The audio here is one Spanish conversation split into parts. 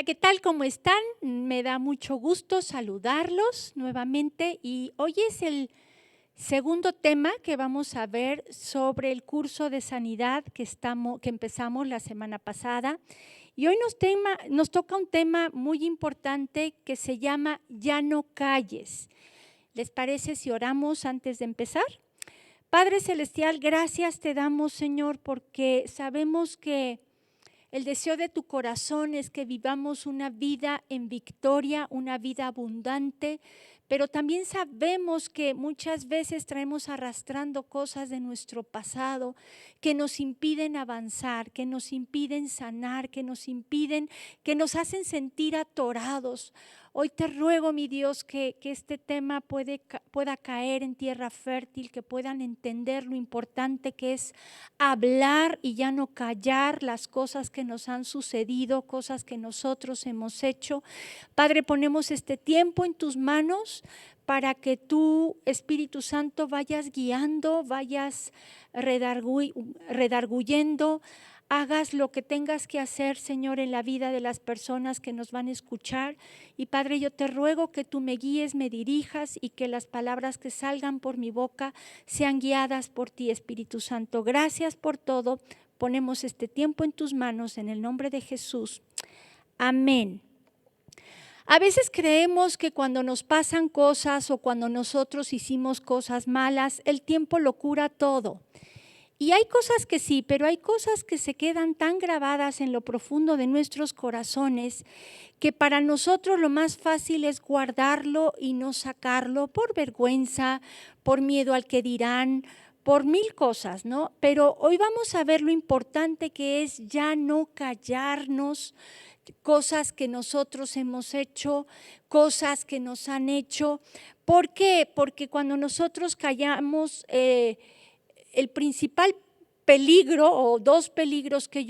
Hola, ¿qué tal? ¿Cómo están? Me da mucho gusto saludarlos nuevamente y hoy es el segundo tema que vamos a ver sobre el curso de sanidad que empezamos la semana pasada. Y hoy nos toca un tema muy importante que se llama Ya no calles. ¿Les parece si oramos antes de empezar? Padre Celestial, gracias te damos, Señor, porque sabemos que el deseo de tu corazón es que vivamos una vida en victoria, una vida abundante, pero también sabemos que muchas veces traemos arrastrando cosas de nuestro pasado que nos impiden avanzar, que nos impiden sanar, que nos hacen sentir atorados. Hoy te ruego, mi Dios, que este tema pueda caer en tierra fértil, que puedan entender lo importante que es hablar y ya no callar las cosas que nos han sucedido, cosas que nosotros hemos hecho. Padre, ponemos este tiempo en tus manos para que tú, Espíritu Santo, vayas guiando, vayas redarguyendo, hagas lo que tengas que hacer, Señor, en la vida de las personas que nos van a escuchar. Y Padre, yo te ruego que tú me guíes, me dirijas y que las palabras que salgan por mi boca sean guiadas por ti, Espíritu Santo. Gracias por todo. Ponemos este tiempo en tus manos en el nombre de Jesús. Amén. A veces creemos que cuando nos pasan cosas o cuando nosotros hicimos cosas malas, el tiempo lo cura todo. Y hay cosas que sí, pero hay cosas que se quedan tan grabadas en lo profundo de nuestros corazones que para nosotros lo más fácil es guardarlo y no sacarlo por vergüenza, por miedo al que dirán, por mil cosas, ¿no? Pero hoy vamos a ver lo importante que es ya no callarnos cosas que nosotros hemos hecho, cosas que nos han hecho. ¿Por qué? Porque cuando nosotros callamos, el principal peligro o dos peligros que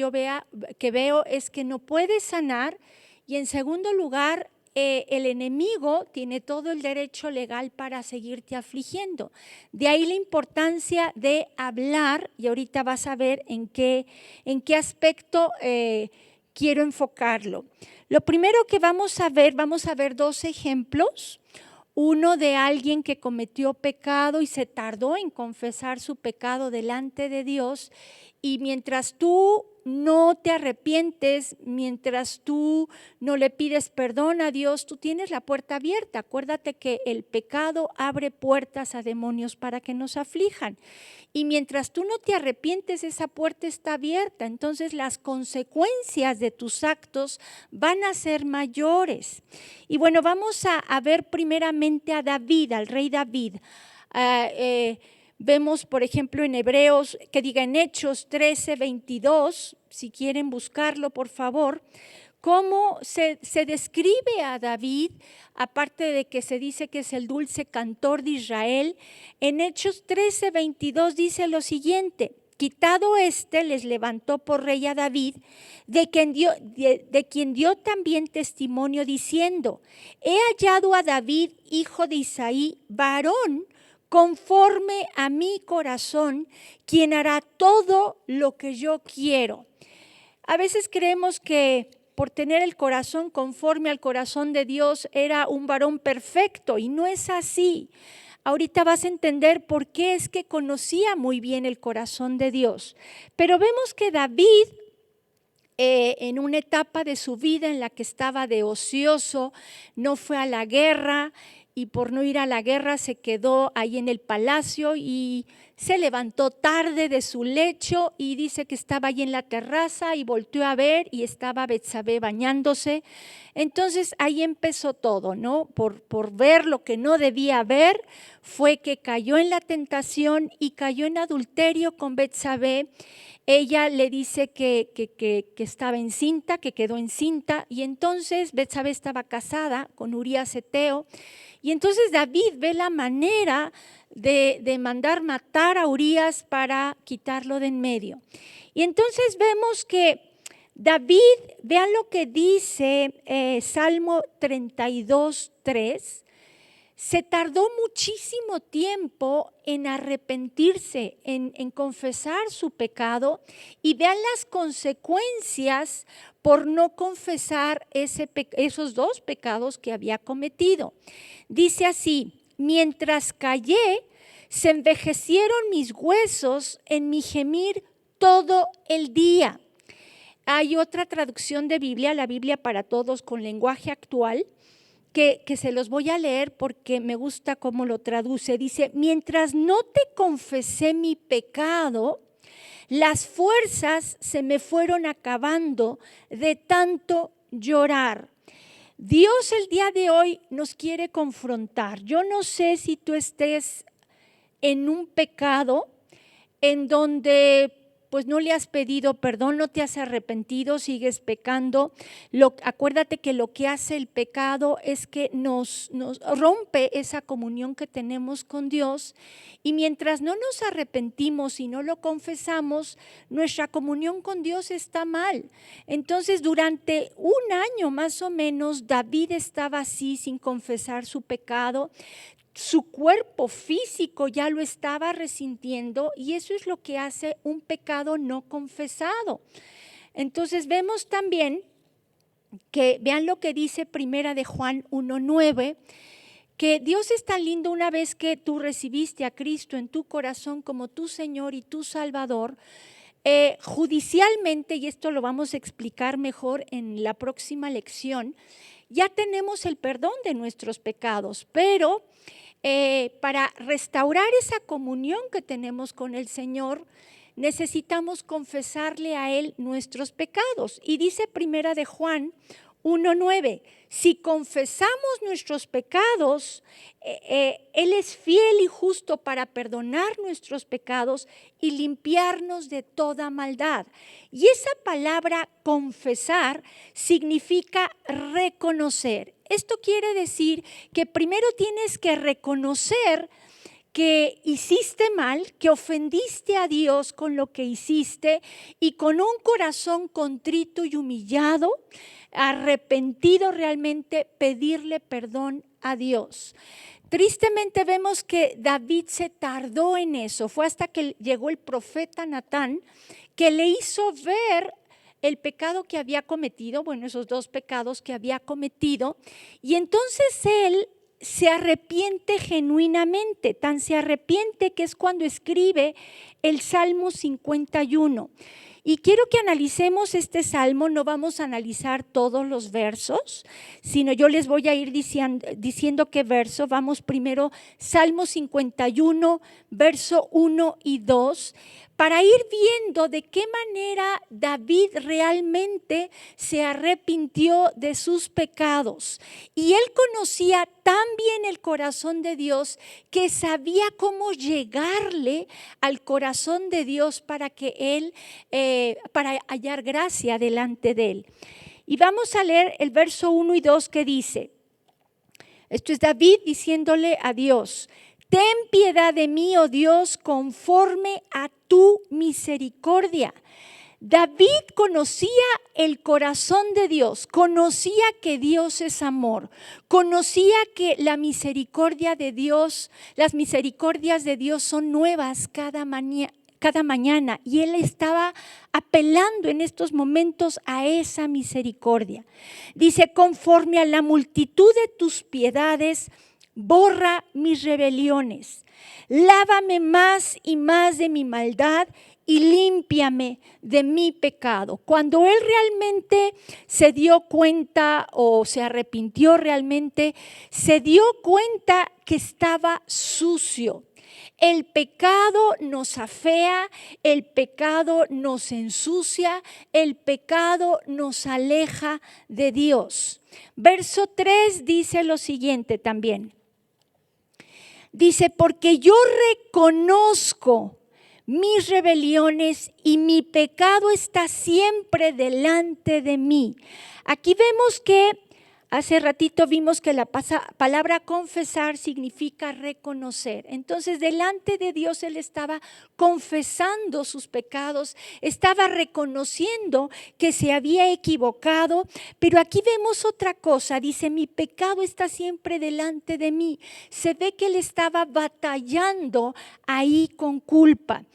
veo es que no puedes sanar y en segundo lugar, el enemigo tiene todo el derecho legal para seguirte afligiendo. De ahí la importancia de hablar y ahorita vas a ver en qué aspecto quiero enfocarlo. Lo primero que vamos a ver dos ejemplos. Uno de alguien que cometió pecado y se tardó en confesar su pecado delante de Dios, y mientras tú no te arrepientes, mientras tú no le pides perdón a Dios, tú tienes la puerta abierta. Acuérdate que el pecado abre puertas a demonios para que nos aflijan. Y mientras tú no te arrepientes, esa puerta está abierta. Entonces las consecuencias de tus actos van a ser mayores. Y bueno, vamos a ver primeramente a David, al rey David. Vemos, por ejemplo, en en Hechos 13:22, si quieren buscarlo, por favor, cómo se describe a David, aparte de que se dice que es el dulce cantor de Israel. En Hechos 13:22 dice lo siguiente: quitado les levantó por rey a David, de quien dio también testimonio diciendo: he hallado a David, hijo de Isaí, varón conforme a mi corazón, quien hará todo lo que yo quiero. A veces creemos que por tener el corazón conforme al corazón de Dios era un varón perfecto, y no es así. Ahorita vas a entender por qué es que conocía muy bien el corazón de Dios. Pero vemos que David, en una etapa de su vida en la que estaba de ocioso, no fue a la guerra, y por no ir a la guerra se quedó ahí en el palacio y se levantó tarde de su lecho y dice que estaba ahí en la terraza y volteó a ver y estaba Betsabé bañándose. Entonces ahí empezó todo, ¿no? Por ver lo que no debía ver, fue que cayó en la tentación y cayó en adulterio con Betsabé. Ella le dice que estaba encinta, que quedó encinta, y entonces Betsabé estaba casada con Urías Eteo. Y entonces David ve la manera de mandar matar a Urías para quitarlo de en medio. Y entonces vemos que David, vean lo que dice Salmo 32:3. se tardó muchísimo tiempo en arrepentirse, en confesar su pecado, y vean las consecuencias por no confesar esos dos pecados que había cometido. Dice así: mientras callé, se envejecieron mis huesos en mi gemir todo el día. Hay otra traducción de Biblia, la Biblia para Todos con lenguaje actual, que se los voy a leer porque me gusta cómo lo traduce. Dice: mientras no te confesé mi pecado, las fuerzas se me fueron acabando de tanto llorar. Dios el día de hoy nos quiere confrontar. Yo no sé si tú estés en un pecado en donde pues no le has pedido perdón, no te has arrepentido, sigues pecando. Acuérdate que lo que hace el pecado es que nos rompe esa comunión que tenemos con Dios, y mientras no nos arrepentimos y no lo confesamos, nuestra comunión con Dios está mal. Entonces, durante un año más o menos, David estaba así, sin confesar su pecado. Su cuerpo físico ya lo estaba resintiendo, y eso es lo que hace un pecado no confesado. Entonces vemos también que, vean lo que dice Primera de Juan 1:9, que Dios es tan lindo. Una vez que tú recibiste a Cristo en tu corazón como tu Señor y tu Salvador, judicialmente, y esto lo vamos a explicar mejor en la próxima lección, ya tenemos el perdón de nuestros pecados, pero para restaurar esa comunión que tenemos con el Señor, necesitamos confesarle a Él nuestros pecados. Y dice Primera de Juan 1:9, si confesamos nuestros pecados, Él es fiel y justo para perdonar nuestros pecados y limpiarnos de toda maldad. Y esa palabra confesar significa reconocer. Esto quiere decir que primero tienes que reconocer que hiciste mal, que ofendiste a Dios con lo que hiciste, y con un corazón contrito y humillado, arrepentido realmente, pedirle perdón a Dios. Tristemente vemos que David se tardó en eso. Fue hasta que llegó el profeta Natán que le hizo ver el pecado que había cometido, bueno, esos dos pecados que había cometido, y entonces él se arrepiente genuinamente, tan se arrepiente que es cuando escribe el Salmo 51. Y quiero que analicemos este salmo. No vamos a analizar todos los versos, sino yo les voy a ir diciendo qué verso. Vamos primero, Salmo 51, verso 1 y 2, para ir viendo de qué manera David realmente se arrepintió de sus pecados. Y él conocía tan bien el corazón de Dios que sabía cómo llegarle al corazón de Dios para que él, para hallar gracia delante de él. Y vamos a leer el verso 1 y 2 que dice, esto es David diciéndole a Dios: ten piedad de mí, oh Dios, conforme a tu misericordia. David conocía el corazón de Dios, conocía que Dios es amor, conocía que la misericordia de Dios, las misericordias de Dios son nuevas cada mañana, y él estaba apelando en estos momentos a esa misericordia. Dice: conforme a la multitud de tus piedades, borra mis rebeliones, lávame más y más de mi maldad y límpiame de mi pecado. Cuando él realmente se dio cuenta, o se arrepintió realmente, se dio cuenta que estaba sucio. El pecado nos afea, el pecado nos ensucia, el pecado nos aleja de Dios. Verso 3 dice lo siguiente también. Dice: porque yo reconozco mis rebeliones y mi pecado está siempre delante de mí. Aquí vemos que Hace ratito vimos que la palabra confesar significa reconocer. Entonces, delante de Dios él estaba confesando sus pecados, estaba reconociendo que se había equivocado, pero aquí vemos otra cosa. Dice, mi pecado está siempre delante de mí. Se ve que él estaba batallando ahí con culpa.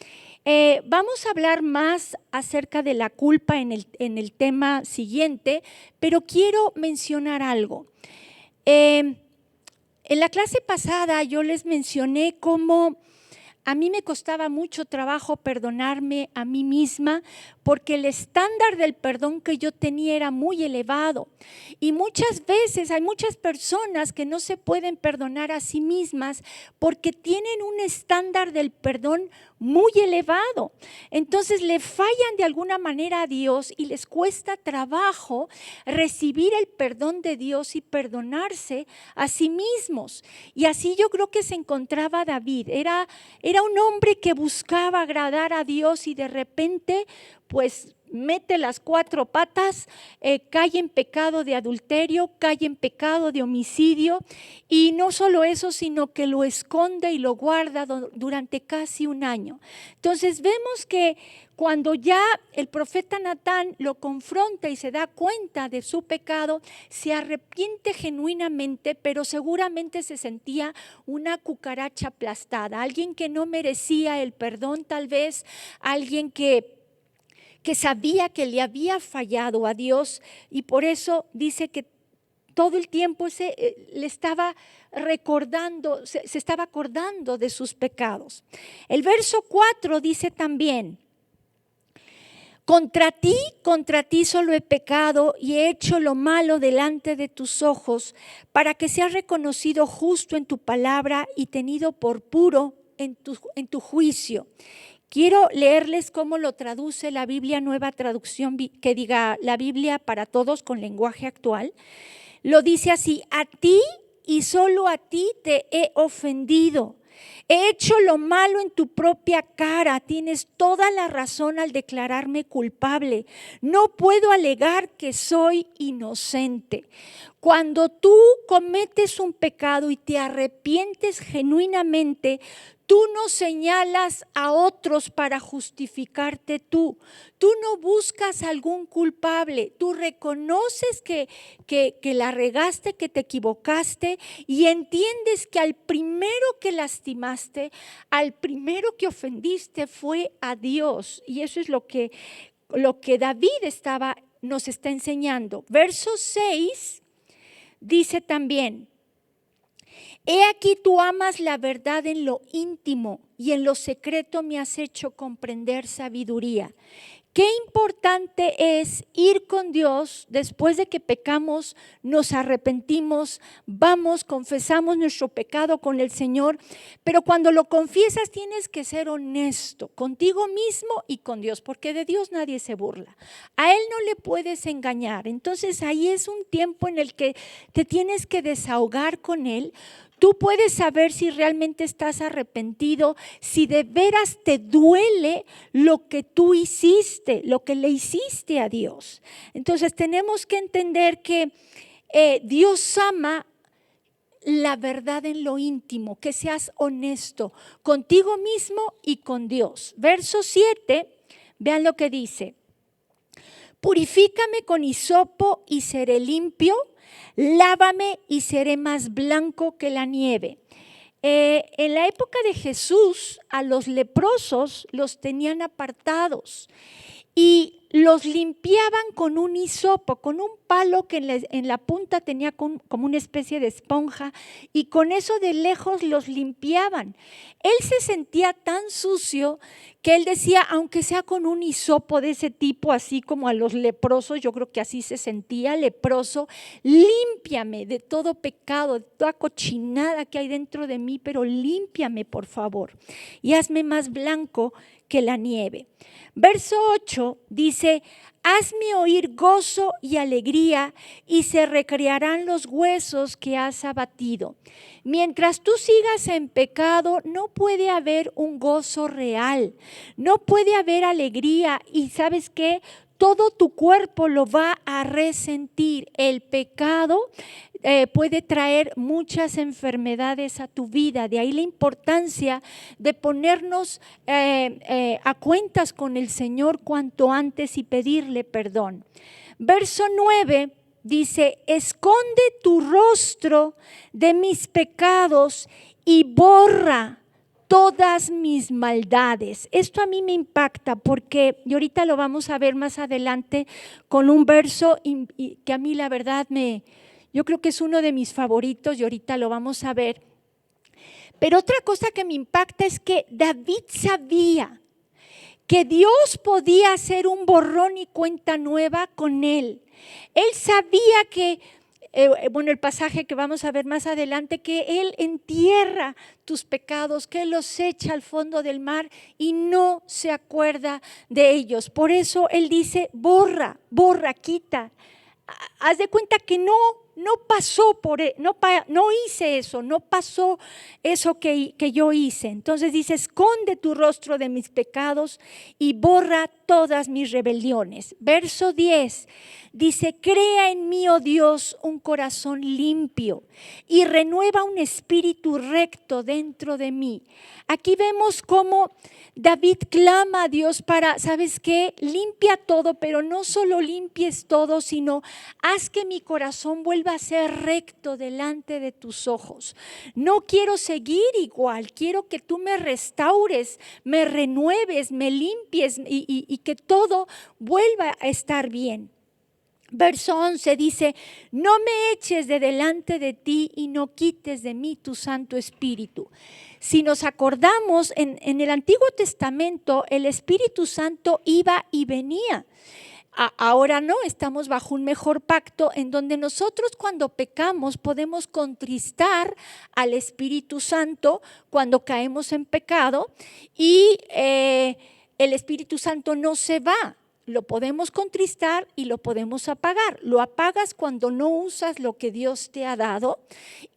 Vamos a hablar más acerca de la culpa en el tema siguiente, pero quiero mencionar algo. En la clase pasada yo les mencioné cómo a mí me costaba mucho trabajo perdonarme a mí misma porque el estándar del perdón que yo tenía era muy elevado. Y muchas veces hay muchas personas que no se pueden perdonar a sí mismas porque tienen un estándar del perdón muy elevado. Entonces le fallan de alguna manera a Dios y les cuesta trabajo recibir el perdón de Dios y perdonarse a sí mismos. Y así yo creo que se encontraba David. Era un hombre que buscaba agradar a Dios y de repente pues mete las 4 patas, cae en pecado de adulterio, cae en pecado de homicidio y no solo eso, sino que lo esconde y lo guarda durante casi un año. Entonces vemos que cuando ya el profeta Natán lo confronta y se da cuenta de su pecado, se arrepiente genuinamente, pero seguramente se sentía una cucaracha aplastada, alguien que no merecía el perdón tal vez, alguien que sabía que le había fallado a Dios y por eso dice que todo el tiempo le estaba recordando, se estaba acordando de sus pecados. El verso 4 dice también, contra ti solo he pecado y he hecho lo malo delante de tus ojos, para que seas reconocido justo en tu palabra y tenido por puro en tu juicio. Quiero leerles cómo lo traduce la Biblia Nueva Traducción, que diga la Biblia para todos con lenguaje actual. Lo dice así, a ti y solo a ti te he ofendido. He hecho lo malo en tu propia cara, tienes toda la razón al declararme culpable. No puedo alegar que soy inocente. Cuando tú cometes un pecado y te arrepientes genuinamente, tú no señalas a otros para justificarte tú. Tú no buscas algún culpable. Tú reconoces que la regaste, que te equivocaste y entiendes que al primero que lastimaste, al primero que ofendiste fue a Dios. Y eso es lo que David nos está enseñando. Verso 6 dice también, he aquí tú amas la verdad en lo íntimo y en lo secreto me has hecho comprender sabiduría. Qué importante es ir con Dios después de que pecamos, nos arrepentimos, vamos, confesamos nuestro pecado con el Señor, pero cuando lo confiesas tienes que ser honesto contigo mismo y con Dios, porque de Dios nadie se burla. A Él no le puedes engañar. Entonces ahí es un tiempo en el que te tienes que desahogar con Él. Tú puedes saber si realmente estás arrepentido, si de veras te duele lo que tú hiciste, lo que le hiciste a Dios. Entonces tenemos que entender que Dios ama la verdad en lo íntimo, que seas honesto contigo mismo y con Dios. Verso 7, vean lo que dice. Purifícame con hisopo y seré limpio. Lávame y seré más blanco que la nieve. En la época de Jesús, a los leprosos los tenían apartados y los limpiaban con un hisopo, con un palo que en la punta tenía como una especie de esponja y con eso de lejos los limpiaban. Él se sentía tan sucio que él decía, aunque sea con un hisopo de ese tipo, así como a los leprosos, yo creo que así se sentía leproso, límpiame de todo pecado, de toda cochinada que hay dentro de mí, pero límpiame por favor y hazme más blanco que la nieve. Verso 8 dice, hazme oír gozo y alegría y se recrearán los huesos que has abatido. Mientras tú sigas en pecado, no puede haber un gozo real, no puede haber alegría y ¿sabes qué? todo tu cuerpo lo va a resentir. El pecado puede traer muchas enfermedades a tu vida. De ahí la importancia de ponernos a cuentas con el Señor cuanto antes y pedirle perdón. Verso 9 dice: esconde tu rostro de mis pecados y borra todas mis maldades. Esto a mí me impacta porque, y ahorita lo vamos a ver más adelante con un verso que a mí la verdad yo creo que es uno de mis favoritos y ahorita lo vamos a ver. Pero otra cosa que me impacta es que David sabía que Dios podía hacer un borrón y cuenta nueva con él. Él sabía que, el pasaje que vamos a ver más adelante, que Él entierra tus pecados, que Él los echa al fondo del mar y no se acuerda de ellos. Por eso Él dice: borra, quita. Haz de cuenta que no pasó no hice eso, no pasó eso que yo hice. Entonces dice: esconde tu rostro de mis pecados y borra todas mis rebeliones. Verso 10 dice: crea en mí, oh Dios, un corazón limpio y renueva un espíritu recto dentro de mí. Aquí vemos cómo David clama a Dios para, ¿sabes qué? Limpia todo, pero no solo limpies todo, sino haz que mi corazón vuelva a ser recto delante de tus ojos. No quiero seguir igual, quiero que tú me restaures, me renueves, me limpies y que todo vuelva a estar bien. Verso 11 dice: no me eches de delante de ti y no quites de mí tu Santo Espíritu. Si nos acordamos, en el Antiguo Testamento el Espíritu Santo iba y venía. Ahora no, estamos bajo un mejor pacto en donde nosotros cuando pecamos podemos contristar al Espíritu Santo cuando caemos en pecado y el Espíritu Santo no se va. Lo podemos contristar y lo podemos apagar. Lo apagas cuando no usas lo que Dios te ha dado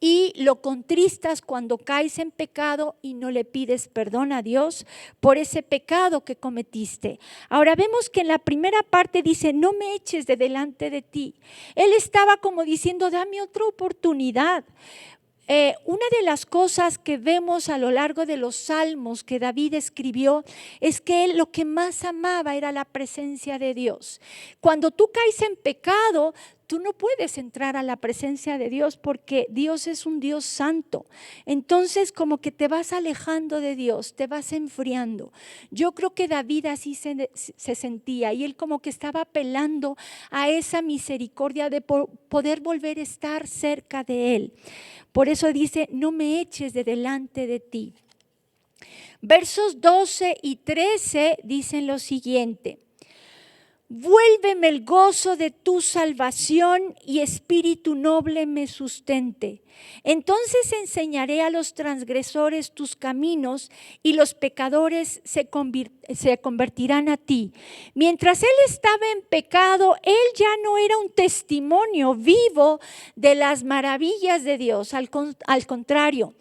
y lo contristas cuando caes en pecado y no le pides perdón a Dios por ese pecado que cometiste. Ahora vemos que en la primera parte dice: no me eches de delante de ti. Él estaba como diciendo: dame otra oportunidad. Una de las cosas que vemos a lo largo de los salmos que David escribió es que él lo que más amaba era la presencia de Dios. Cuando tú caes en pecado, tú no puedes entrar a la presencia de Dios porque Dios es un Dios santo. Entonces como que te vas alejando de Dios, te vas enfriando. Yo creo que David así se sentía y él como que estaba apelando a esa misericordia de poder volver a estar cerca de él. Por eso dice: no me eches de delante de ti. Versos 12 y 13 dicen lo siguiente: vuélveme el gozo de tu salvación y espíritu noble me sustente. Entonces enseñaré a los transgresores tus caminos y los pecadores se convertirán a ti. Mientras él estaba en pecado, él ya no era un testimonio vivo de las maravillas de Dios. Al contrario,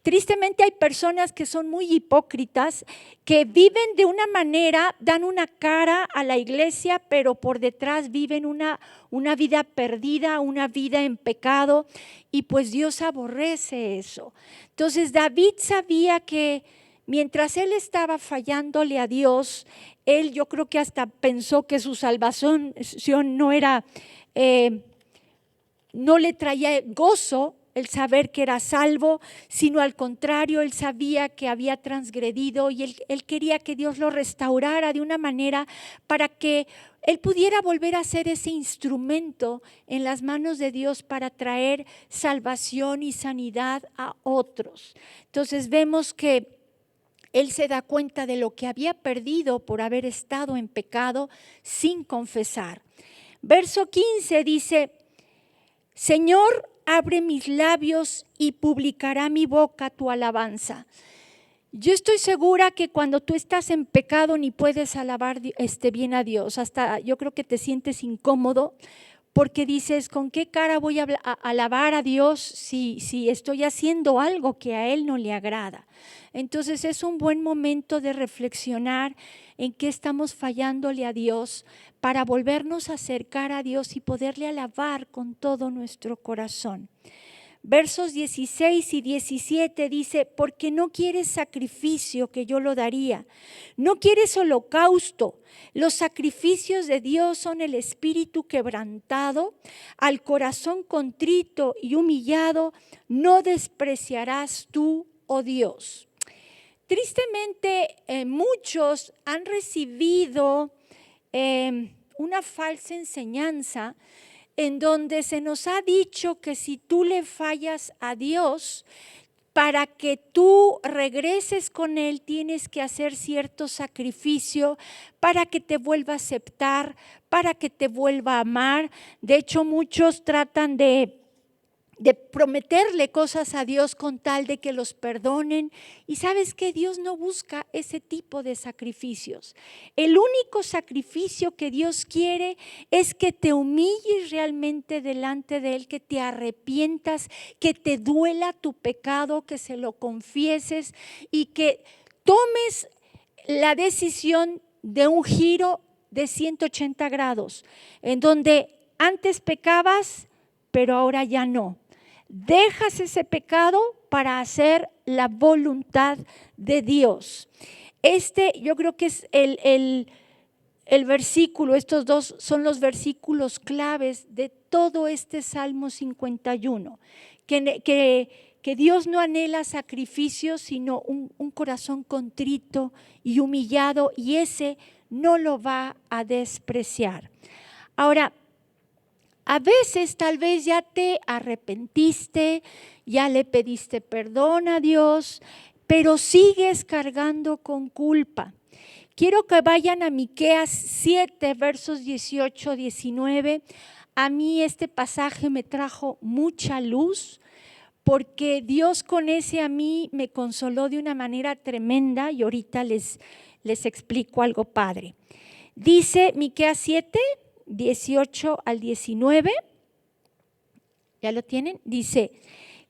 tristemente hay personas que son muy hipócritas, que viven de una manera, dan una cara a la iglesia, pero por detrás viven una vida perdida, una vida en pecado, y pues Dios aborrece eso. Entonces David sabía que mientras él estaba fallándole a Dios, él yo creo que hasta pensó que su salvación no era, no le traía gozo el saber que era salvo, sino al contrario, él sabía que había transgredido y él quería que Dios lo restaurara de una manera para que él pudiera volver a ser ese instrumento en las manos de Dios para traer salvación y sanidad a otros. Entonces vemos que él se da cuenta de lo que había perdido por haber estado en pecado sin confesar. Verso 15 dice: Señor, abre mis labios y publicará mi boca tu alabanza. Yo estoy segura que cuando tú estás en pecado ni puedes alabar bien a Dios, hasta yo creo que te sientes incómodo porque dices, ¿con qué cara voy a alabar a Dios si estoy haciendo algo que a Él no le agrada? Entonces es un buen momento de reflexionar en qué estamos fallándole a Dios para volvernos a acercar a Dios y poderle alabar con todo nuestro corazón. Versos 16 y 17 dice, porque no quieres sacrificio que yo lo daría, no quieres holocausto. Los sacrificios de Dios son el espíritu quebrantado, al corazón contrito y humillado, no despreciarás tú, oh Dios. Tristemente, muchos han recibido una falsa enseñanza en donde se nos ha dicho que si tú le fallas a Dios, para que tú regreses con Él tienes que hacer cierto sacrificio para que te vuelva a aceptar, para que te vuelva a amar. De hecho, muchos tratan de prometerle cosas a Dios con tal de que los perdonen. Y sabes que Dios no busca ese tipo de sacrificios. El único sacrificio que Dios quiere es que te humilles realmente delante de Él, que te arrepientas, que te duela tu pecado, que se lo confieses y que tomes la decisión de un giro de 180 grados, en donde antes pecabas, pero ahora ya no. Dejas ese pecado para hacer la voluntad de Dios. Yo creo que es el versículo, estos dos son los versículos claves de todo este Salmo 51, que Dios no anhela sacrificios, sino un corazón contrito y humillado, y ese no lo va a despreciar. Ahora, a veces tal vez ya te arrepentiste, ya le pediste perdón a Dios, pero sigues cargando con culpa. Quiero que vayan a Miqueas 7, versos 18, 19. A mí este pasaje me trajo mucha luz porque Dios con ese a mí me consoló de una manera tremenda y ahorita les explico algo padre. Dice Miqueas 7, 18 al 19, ¿ya lo tienen? Dice,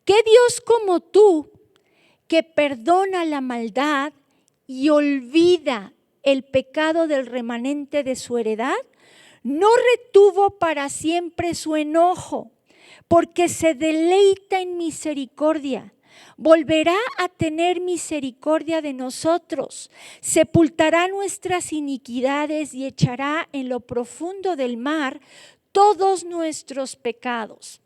¿qué Dios como tú que perdona la maldad y olvida el pecado del remanente de su heredad? No retuvo para siempre su enojo, porque se deleita en misericordia. Volverá a tener misericordia de nosotros, sepultará nuestras iniquidades y echará en lo profundo del mar todos nuestros pecados.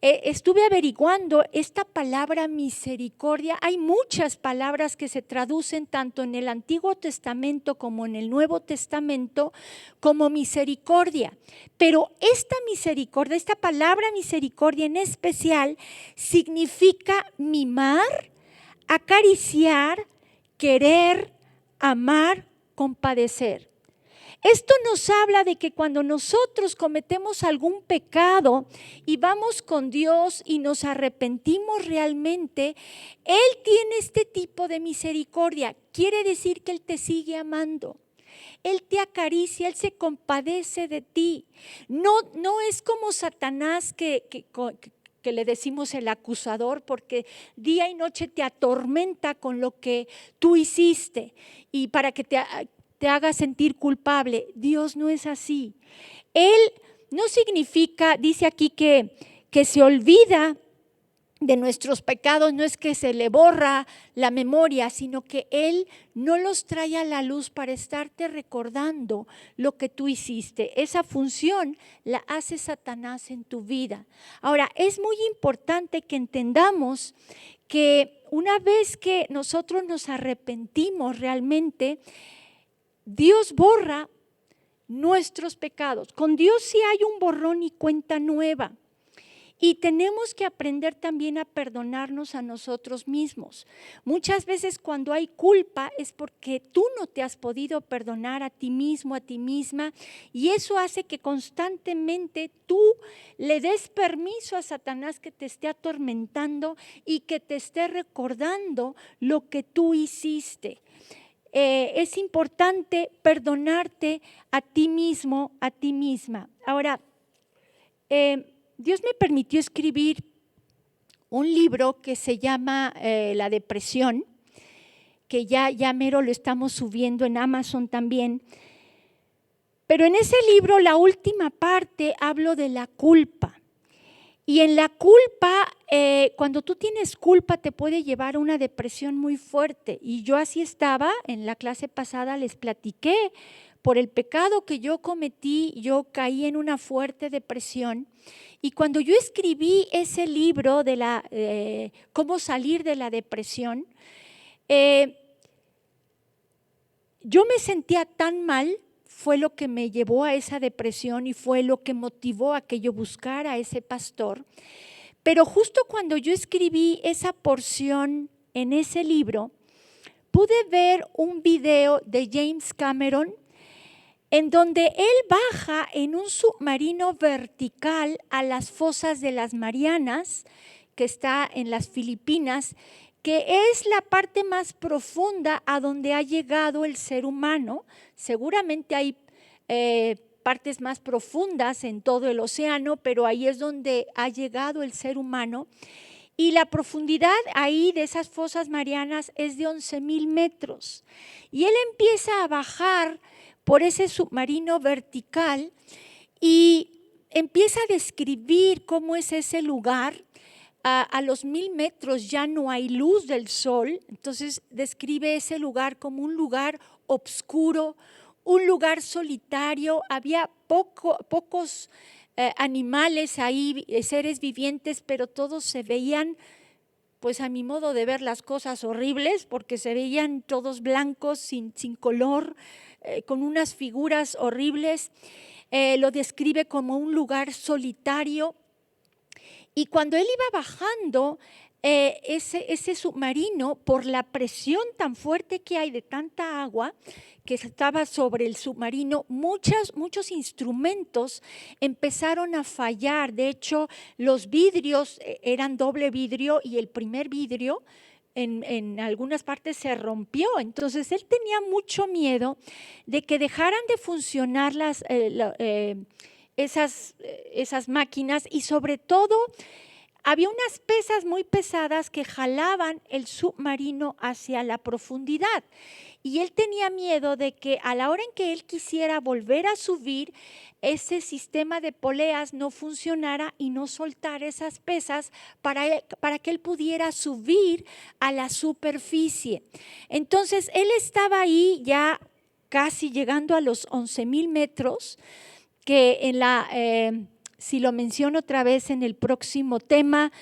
Estuve averiguando esta palabra misericordia. Hay muchas palabras que se traducen tanto en el Antiguo Testamento como en el Nuevo Testamento como misericordia. Pero esta misericordia, esta palabra misericordia en especial, significa mimar, acariciar, querer, amar, compadecer. Esto nos habla de que cuando nosotros cometemos algún pecado y vamos con Dios y nos arrepentimos realmente, Él tiene este tipo de misericordia. Quiere decir que Él te sigue amando. Él te acaricia, Él se compadece de ti. No es como Satanás que le decimos el acusador, porque día y noche te atormenta con lo que tú hiciste y para que te haga sentir culpable. Dios no es así. Él no significa, dice aquí que se olvida de nuestros pecados, no es que se le borra la memoria, sino que Él no los trae a la luz para estarte recordando lo que tú hiciste. Esa función la hace Satanás en tu vida. Ahora, es muy importante que entendamos que una vez que nosotros nos arrepentimos realmente, Dios borra nuestros pecados. Con Dios sí hay un borrón y cuenta nueva. Y tenemos que aprender también a perdonarnos a nosotros mismos. Muchas veces cuando hay culpa es porque tú no te has podido perdonar a ti mismo, a ti misma, y eso hace que constantemente tú le des permiso a Satanás que te esté atormentando y que te esté recordando lo que tú hiciste. Es importante perdonarte a ti mismo, a ti misma. Ahora, Dios me permitió escribir un libro que se llama La depresión, que ya mero lo estamos subiendo en Amazon también. Pero en ese libro, la última parte, hablo de la culpa. Y en la culpa, cuando tú tienes culpa, te puede llevar a una depresión muy fuerte. Y yo así estaba, en la clase pasada les platiqué, por el pecado que yo cometí, yo caí en una fuerte depresión. Y cuando yo escribí ese libro de cómo salir de la depresión, yo me sentía tan mal, fue lo que me llevó a esa depresión y fue lo que motivó a que yo buscara a ese pastor. Pero justo cuando yo escribí esa porción en ese libro, pude ver un video de James Cameron en donde él baja en un submarino vertical a las fosas de las Marianas, que está en las Filipinas, que es la parte más profunda a donde ha llegado el ser humano. Seguramente hay partes más profundas en todo el océano, pero ahí es donde ha llegado el ser humano. Y la profundidad ahí de esas fosas marianas es de 11,000 metros. Y él empieza a bajar por ese submarino vertical y empieza a describir cómo es ese lugar. A los 1,000 metros ya no hay luz del sol, entonces describe ese lugar como un lugar oscuro, un lugar solitario, había pocos animales ahí, seres vivientes, pero todos se veían, pues a mi modo de ver las cosas horribles, porque se veían todos blancos, sin color, con unas figuras horribles. Lo describe como un lugar solitario. Y cuando él iba bajando ese submarino, por la presión tan fuerte que hay de tanta agua que estaba sobre el submarino, muchos instrumentos empezaron a fallar. De hecho, los vidrios eran doble vidrio y el primer vidrio en algunas partes se rompió. Entonces, él tenía mucho miedo de que dejaran de funcionar esas máquinas y sobre todo había unas pesas muy pesadas que jalaban el submarino hacia la profundidad y él tenía miedo de que a la hora en que él quisiera volver a subir, ese sistema de poleas no funcionara y no soltara esas pesas para que él pudiera subir a la superficie. Entonces él estaba ahí ya casi llegando a los 11,000 metros, que si lo menciono otra vez en el próximo tema,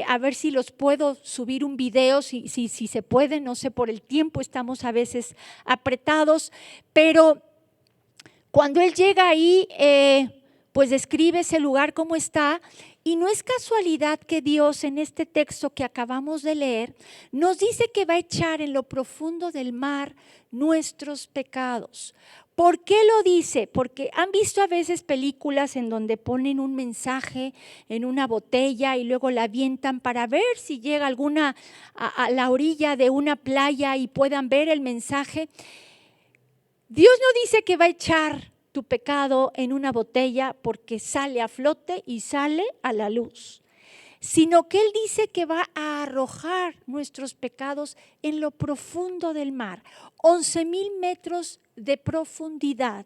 a ver si los puedo subir un video, si se puede, no sé, por el tiempo estamos a veces apretados, pero cuando él llega ahí, pues describe ese lugar como está. Y no es casualidad que Dios en este texto que acabamos de leer nos dice que va a echar en lo profundo del mar nuestros pecados. ¿Por qué lo dice? Porque han visto a veces películas en donde ponen un mensaje en una botella y luego la avientan para ver si llega alguna a la orilla de una playa y puedan ver el mensaje. Dios no dice que va a echar tu pecado en una botella porque sale a flote y sale a la luz, sino que Él dice que va a arrojar nuestros pecados en lo profundo del mar, 11,000 metros de profundidad.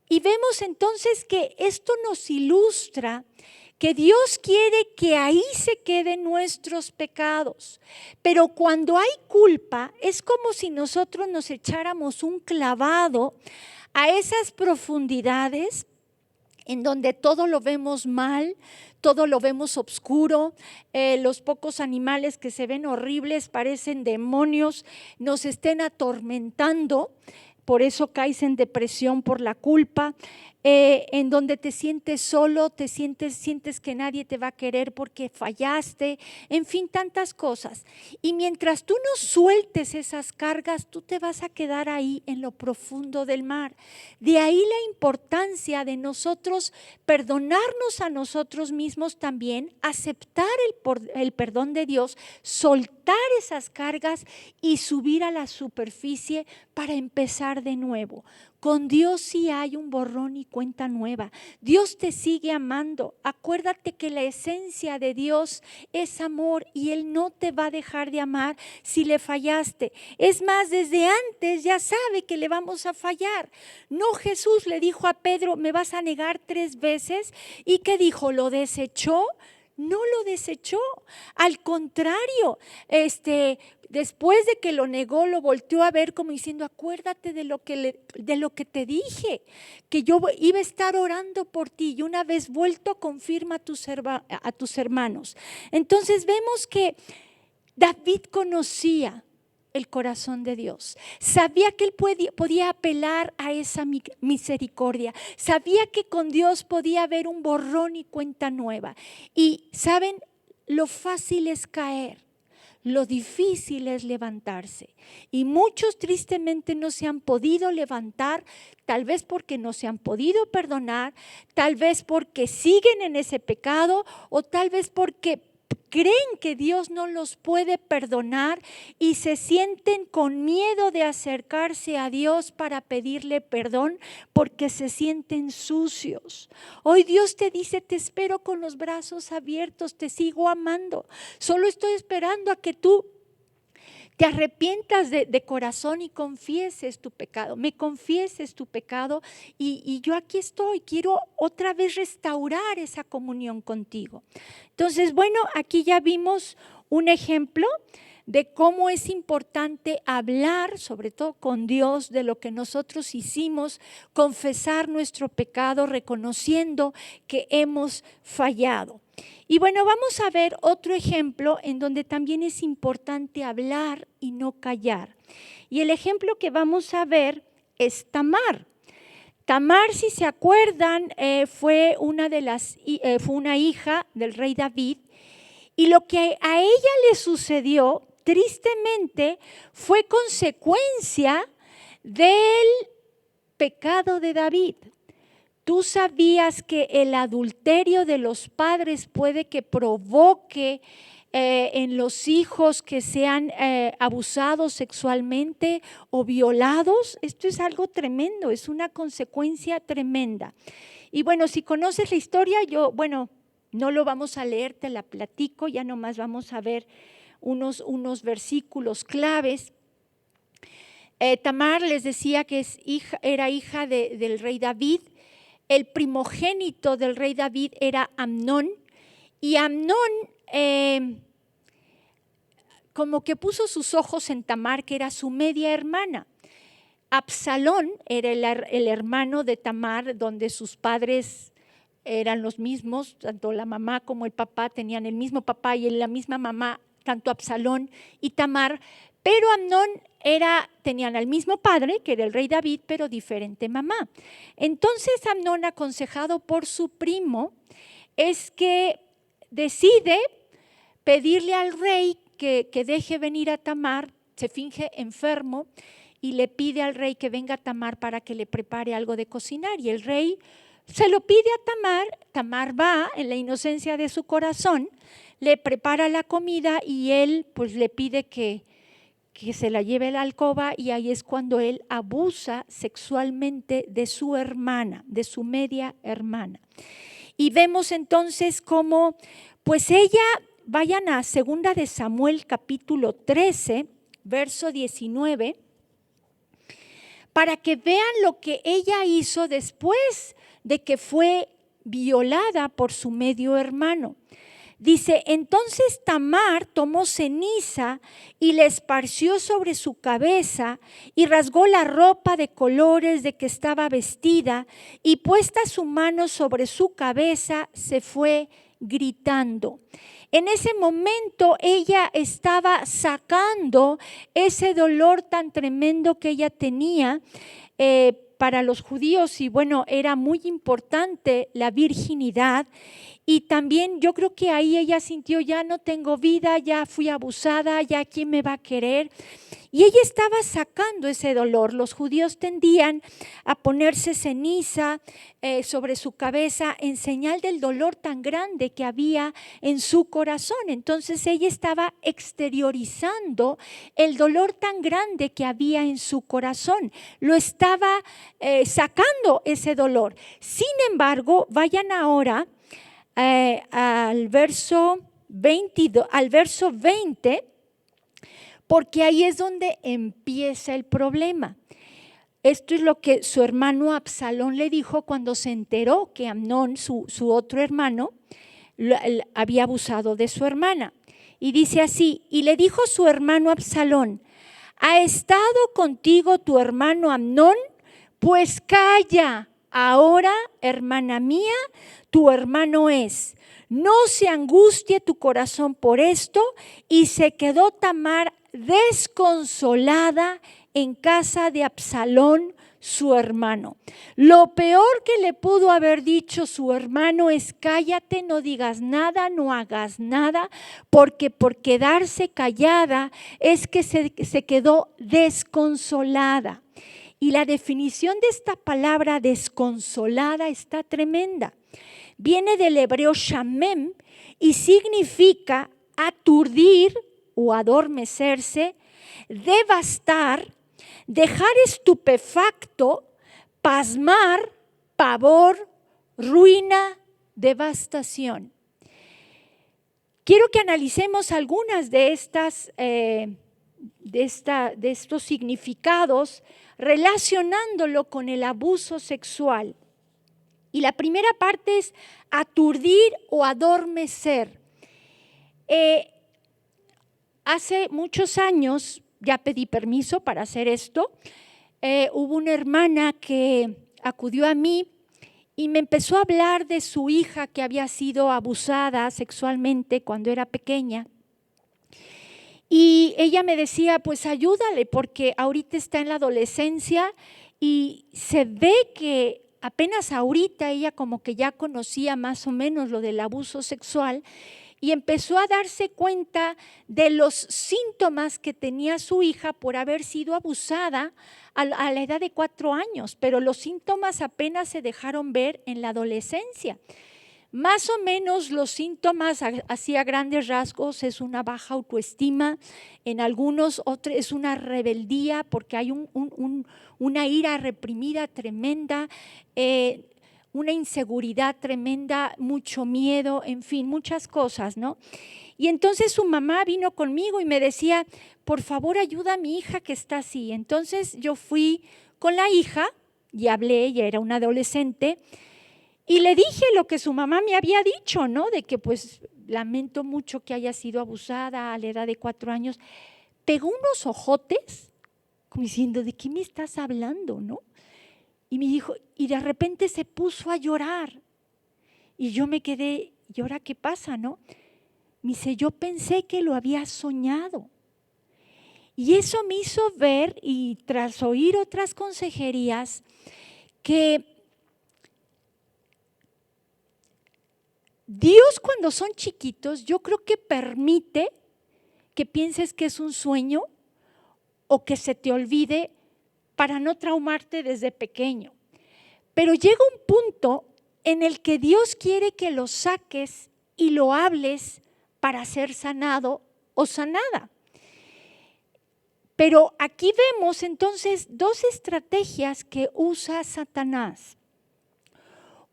Y vemos entonces que esto nos ilustra que Dios quiere que ahí se queden nuestros pecados. Pero cuando hay culpa, es como si nosotros nos echáramos un clavado a esas profundidades en donde todo lo vemos mal, todo lo vemos oscuro, los pocos animales que se ven horribles parecen demonios, nos estén atormentando. Por eso caes en depresión por la culpa, en donde te sientes solo, sientes que nadie te va a querer porque fallaste, en fin, tantas cosas. Y mientras tú no sueltes esas cargas, tú te vas a quedar ahí en lo profundo del mar. De ahí la importancia de nosotros perdonarnos a nosotros mismos también, aceptar el perdón de Dios, soltar esas cargas y subir a la superficie para empezar de nuevo. Con Dios sí hay un borrón y cuenta nueva. Dios te sigue amando. Acuérdate que la esencia de Dios es amor y Él no te va a dejar de amar si le fallaste. Es más, desde antes ya sabe que le vamos a fallar. No, Jesús le dijo a Pedro, me vas a negar 3 veces. ¿Y qué dijo? ¿Lo desechó? No lo desechó, al contrario, después de que lo negó, lo volteó a ver como diciendo, acuérdate de lo que te dije, que yo iba a estar orando por ti y una vez vuelto confirma a tus hermanos. Entonces vemos que David conocía el corazón de Dios, sabía que él podía apelar a esa misericordia, sabía que con Dios podía haber un borrón y cuenta nueva. Y saben, lo fácil es caer, lo difícil es levantarse. Y muchos tristemente no se han podido levantar, tal vez porque no se han podido perdonar, tal vez porque siguen en ese pecado o tal vez porque creen que Dios no los puede perdonar y se sienten con miedo de acercarse a Dios para pedirle perdón porque se sienten sucios. Hoy Dios te dice, te espero con los brazos abiertos, te sigo amando. Solo estoy esperando a que tú te arrepientas de corazón y confieses tu pecado, me confieses tu pecado y yo aquí estoy, quiero otra vez restaurar esa comunión contigo. Entonces, bueno, aquí ya vimos un ejemplo de cómo es importante hablar, sobre todo con Dios, de lo que nosotros hicimos, confesar nuestro pecado, reconociendo que hemos fallado. Y bueno, vamos a ver otro ejemplo en donde también es importante hablar y no callar. Y el ejemplo que vamos a ver es Tamar. Tamar, si se acuerdan, fue una hija del rey David, y lo que a ella le sucedió, tristemente, fue consecuencia del pecado de David. ¿Tú sabías que el adulterio de los padres puede que provoque en los hijos que sean abusados sexualmente o violados? Esto es algo tremendo, es una consecuencia tremenda. Y bueno, si conoces la historia, no lo vamos a leer, te la platico, ya nomás vamos a ver unos versículos claves. Tamar les decía que era hija del rey David. El primogénito del rey David era Amnón, y Amnón como que puso sus ojos en Tamar, que era su media hermana. Absalón era el hermano de Tamar, donde sus padres eran los mismos, tanto la mamá como el papá tenían el mismo papá y la misma mamá, tanto Absalón y Tamar, pero Amnón tenían al mismo padre, que era el rey David, pero diferente mamá. Entonces Amnón, aconsejado por su primo, es que decide pedirle al rey que deje venir a Tamar, se finge enfermo y le pide al rey que venga a Tamar para que le prepare algo de cocinar. Y el rey se lo pide a Tamar, Tamar va en la inocencia de su corazón, le prepara la comida y él pues le pide que se la lleve a la alcoba, y ahí es cuando él abusa sexualmente de su hermana, de su media hermana. Y vemos entonces cómo pues ella, vayan a 2 de Samuel capítulo 13, verso 19, para que vean lo que ella hizo después de que fue violada por su medio hermano. Dice, entonces Tamar tomó ceniza y le esparció sobre su cabeza y rasgó la ropa de colores de que estaba vestida, y puesta su mano sobre su cabeza se fue gritando. En ese momento ella estaba sacando ese dolor tan tremendo que ella tenía para los judíos, y bueno, era muy importante la virginidad. Y también yo creo que ahí ella sintió, ya no tengo vida, ya fui abusada, ya quién me va a querer. Y ella estaba sacando ese dolor. Los judíos tendían a ponerse ceniza sobre su cabeza en señal del dolor tan grande que había en su corazón. Entonces ella estaba exteriorizando el dolor tan grande que había en su corazón. Lo estaba sacando ese dolor. Sin embargo, vayan ahora al verso 20, porque ahí es donde empieza el problema. Esto es lo que su hermano Absalón le dijo cuando se enteró que Amnón, su otro hermano, había abusado de su hermana. Y dice así: y le dijo su hermano Absalón: ¿ha estado contigo tu hermano Amnón? Pues calla, ahora, hermana mía, tu hermano es. No se angustie tu corazón por esto. Y se quedó Tamar desconsolada en casa de Absalón, su hermano. Lo peor que le pudo haber dicho su hermano es: cállate, no digas nada, no hagas nada, porque por quedarse callada es que se quedó desconsolada. Y la definición de esta palabra desconsolada está tremenda. Viene del hebreo shamem y significa aturdir o adormecerse, devastar, dejar estupefacto, pasmar, pavor, ruina, devastación. Quiero que analicemos algunas de estos significados relacionándolo con el abuso sexual. Y la primera parte es aturdir o adormecer. Hace muchos años, ya pedí permiso para hacer esto, hubo una hermana que acudió a mí y me empezó a hablar de su hija que había sido abusada sexualmente cuando era pequeña. Y ella me decía: pues ayúdale, porque ahorita está en la adolescencia y se ve que apenas ahorita ella como que ya conocía más o menos lo del abuso sexual y empezó a darse cuenta de los síntomas que tenía su hija por haber sido abusada a la edad de 4 años, pero los síntomas apenas se dejaron ver en la adolescencia. Más o menos los síntomas, así a grandes rasgos, es una baja autoestima, en algunos otros es una rebeldía porque hay una ira reprimida tremenda, una inseguridad tremenda, mucho miedo, en fin, muchas cosas, ¿no? Y entonces su mamá vino conmigo y me decía: por favor, ayuda a mi hija que está así. Entonces yo fui con la hija y hablé, ella era una adolescente, y le dije lo que su mamá me había dicho, ¿no? De que pues lamento mucho que haya sido abusada a la edad de 4 años. Pegó unos ojotes, como diciendo: ¿de qué me estás hablando, no? Y me dijo, y de repente se puso a llorar. Y yo me quedé: ¿y ahora qué pasa, no? Me dice: yo pensé que lo había soñado. Y eso me hizo ver, y tras oír otras consejerías, que Dios, cuando son chiquitos, yo creo que permite que pienses que es un sueño o que se te olvide para no traumarte desde pequeño. Pero llega un punto en el que Dios quiere que lo saques y lo hables para ser sanado o sanada. Pero aquí vemos entonces 2 estrategias que usa Satanás.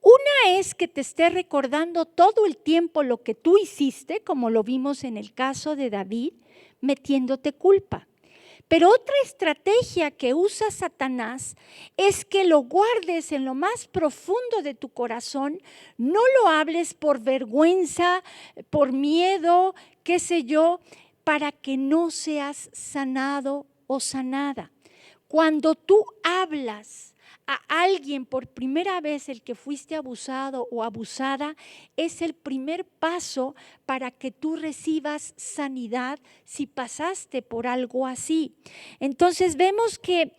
Una es que te esté recordando todo el tiempo lo que tú hiciste, como lo vimos en el caso de David, metiéndote culpa. Pero otra estrategia que usa Satanás es que lo guardes en lo más profundo de tu corazón, no lo hables por vergüenza, por miedo, qué sé yo, para que no seas sanado o sanada. Cuando tú hablas a alguien por primera vez, el que fuiste abusado o abusada, es el primer paso para que tú recibas sanidad si pasaste por algo así. Entonces vemos que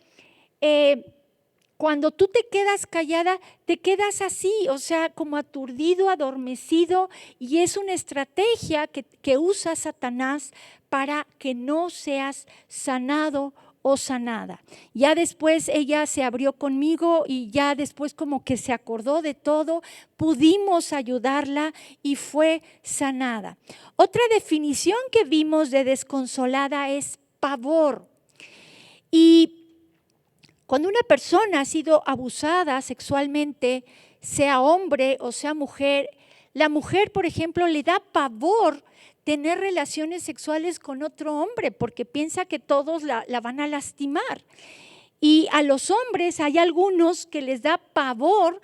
cuando tú te quedas callada, te quedas así, o sea, como aturdido, adormecido, y es una estrategia que usa Satanás para que no seas sanado o sanada. Ya después ella se abrió conmigo y ya después como que se acordó de todo, pudimos ayudarla y fue sanada. Otra definición que vimos de desconsolada es pavor. Y cuando una persona ha sido abusada sexualmente, sea hombre o sea mujer, la mujer, por ejemplo, le da pavor tener relaciones sexuales con otro hombre porque piensa que todos la van a lastimar. Y a los hombres hay algunos que les da pavor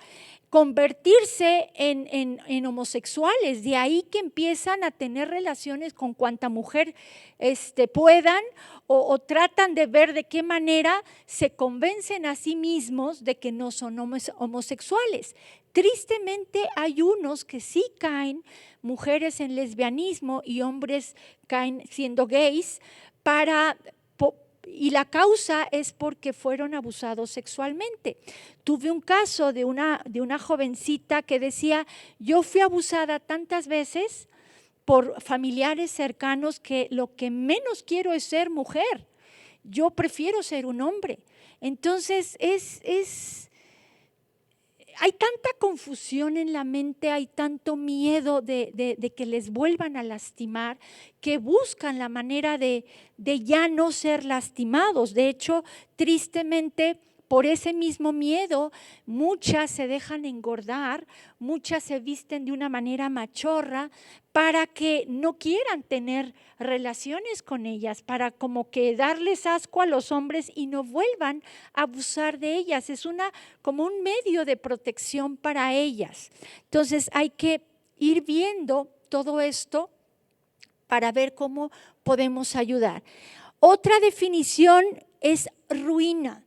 convertirse en homosexuales, de ahí que empiezan a tener relaciones con cuanta mujer puedan o tratan de ver de qué manera se convencen a sí mismos de que no son homosexuales. Tristemente hay unos que sí caen, mujeres en lesbianismo y hombres caen siendo gays y la causa es porque fueron abusados sexualmente. Tuve un caso de una jovencita que decía, yo fui abusada tantas veces por familiares cercanos que lo que menos quiero es ser mujer, yo prefiero ser un hombre. Entonces hay tanta confusión en la mente, hay tanto miedo de que les vuelvan a lastimar, que buscan la manera de ya no ser lastimados. De hecho, tristemente, por ese mismo miedo, muchas se dejan engordar, muchas se visten de una manera machorra para que no quieran tener relaciones con ellas, para como que darles asco a los hombres y no vuelvan a abusar de ellas. Es como un medio de protección para ellas. Entonces hay que ir viendo todo esto para ver cómo podemos ayudar. Otra definición es ruina.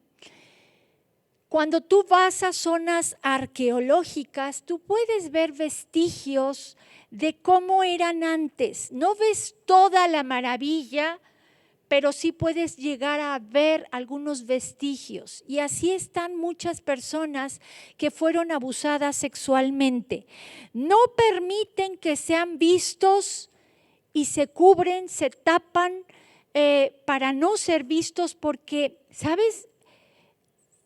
Cuando tú vas a zonas arqueológicas, tú puedes ver vestigios de cómo eran antes. No ves toda la maravilla, pero sí puedes llegar a ver algunos vestigios. Y así están muchas personas que fueron abusadas sexualmente. No permiten que sean vistos y se cubren, se tapan para no ser vistos porque, ¿sabes?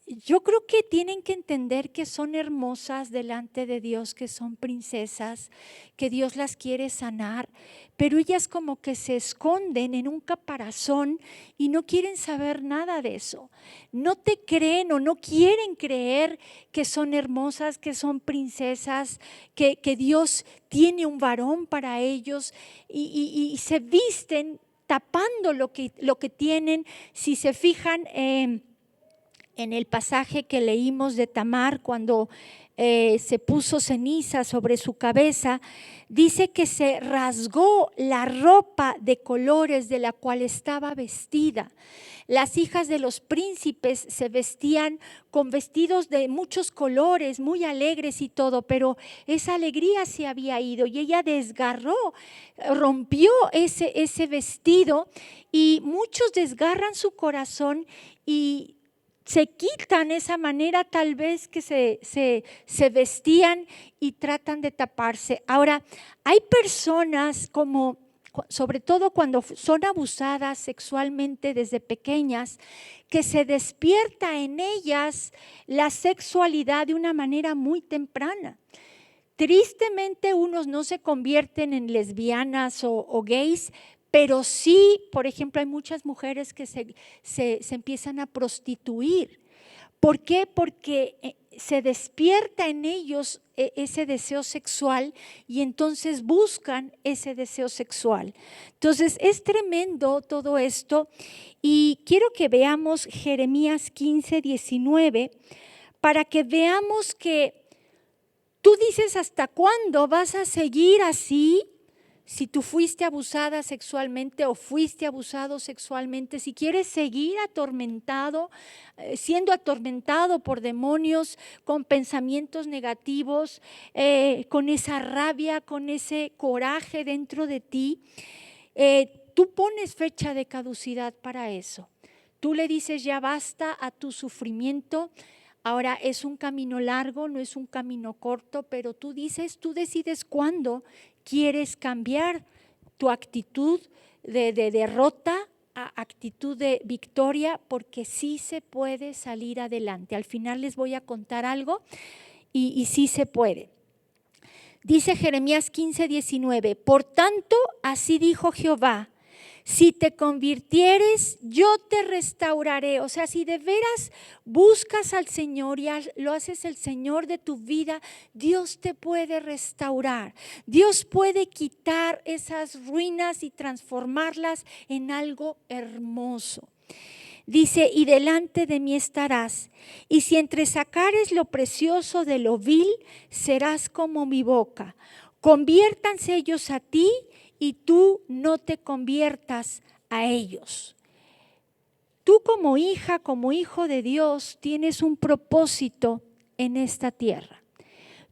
Yo creo que tienen que entender que son hermosas delante de Dios, que son princesas, que Dios las quiere sanar, pero ellas como que se esconden en un caparazón y no quieren saber nada de eso. No te creen o no quieren creer que son hermosas, que son princesas, que Dios tiene un varón para ellos y se visten tapando lo que tienen. Si se fijan en el pasaje que leímos de Tamar, cuando se puso ceniza sobre su cabeza, dice que se rasgó la ropa de colores de la cual estaba vestida. Las hijas de los príncipes se vestían con vestidos de muchos colores, muy alegres y todo, pero esa alegría se había ido y ella desgarró, rompió ese vestido, y muchos desgarran su corazón y se quitan esa manera tal vez que se vestían y tratan de taparse. Ahora, hay personas sobre todo cuando son abusadas sexualmente desde pequeñas, que se despierta en ellas la sexualidad de una manera muy temprana. Tristemente, unos no se convierten en lesbianas o gays, pero sí, por ejemplo, hay muchas mujeres que se empiezan a prostituir. ¿Por qué? Porque se despierta en ellos ese deseo sexual y entonces buscan ese deseo sexual. Entonces es tremendo todo esto, y quiero que veamos Jeremías 15:19 para que veamos que tú dices, ¿hasta cuándo vas a seguir así? Si tú fuiste abusada sexualmente o fuiste abusado sexualmente, si quieres seguir atormentado, siendo atormentado por demonios, con pensamientos negativos, con esa rabia, con ese coraje dentro de ti, tú pones fecha de caducidad para eso. Tú le dices ya basta a tu sufrimiento, Ahora es un camino largo, no es un camino corto, pero tú decides cuándo quieres cambiar tu actitud de derrota a actitud de victoria, porque sí se puede salir adelante. Al final les voy a contar algo y sí se puede. Dice Jeremías 15:19, por tanto, así dijo Jehová, si te convirtieres, yo te restauraré. O sea, si de veras buscas al Señor y lo haces el Señor de tu vida, Dios te puede restaurar. Dios puede quitar esas ruinas y transformarlas en algo hermoso. Dice, y delante de mí estarás, y si entresacares lo precioso de lo vil, serás como mi boca. Conviértanse ellos a ti, y tú no te conviertas a ellos. Tú como hija, como hijo de Dios, tienes un propósito en esta tierra.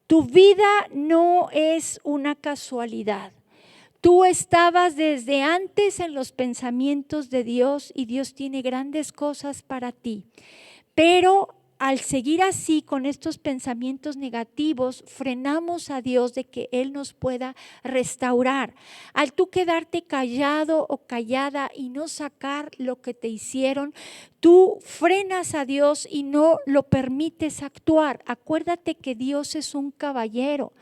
Tu vida no es una casualidad. Tú estabas desde antes en los pensamientos de Dios y Dios tiene grandes cosas para ti. Pero al seguir así con estos pensamientos negativos, frenamos a Dios de que Él nos pueda restaurar. Al tú quedarte callado o callada y no sacar lo que te hicieron, tú frenas a Dios y no lo permites actuar. Acuérdate que Dios es un caballero.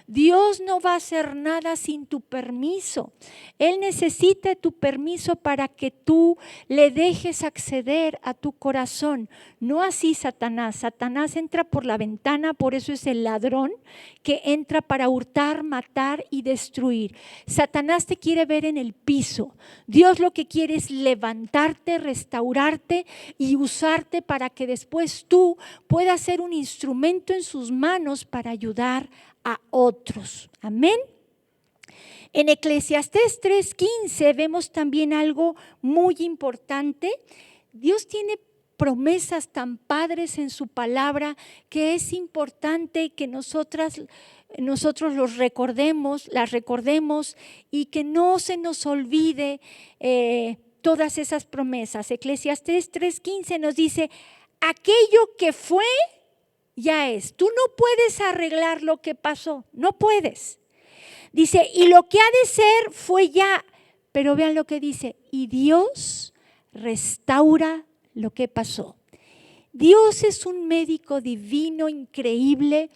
Dios no va a hacer nada sin tu permiso. Él necesita tu permiso para que tú le dejes acceder a tu corazón. No así Satanás. Satanás entra por la ventana, por eso es el ladrón que entra para hurtar, matar y destruir. Satanás te quiere ver en el piso. Dios lo que quiere es levantarte, restaurarte y usarte para que después tú puedas ser un instrumento en sus manos para ayudar a otros. Amén. En Eclesiastés 3:15 vemos también algo muy importante. Dios tiene promesas tan padres en su palabra que es importante que nosotros los recordemos, las recordemos y que no se nos olvide todas esas promesas. Eclesiastés 3:15 nos dice, aquello que fue, ya es. Tú no puedes arreglar lo que pasó, no puedes. Dice, y lo que ha de ser fue ya. Pero vean lo que dice, y Dios restaura lo que pasó. Dios es un médico divino, increíble,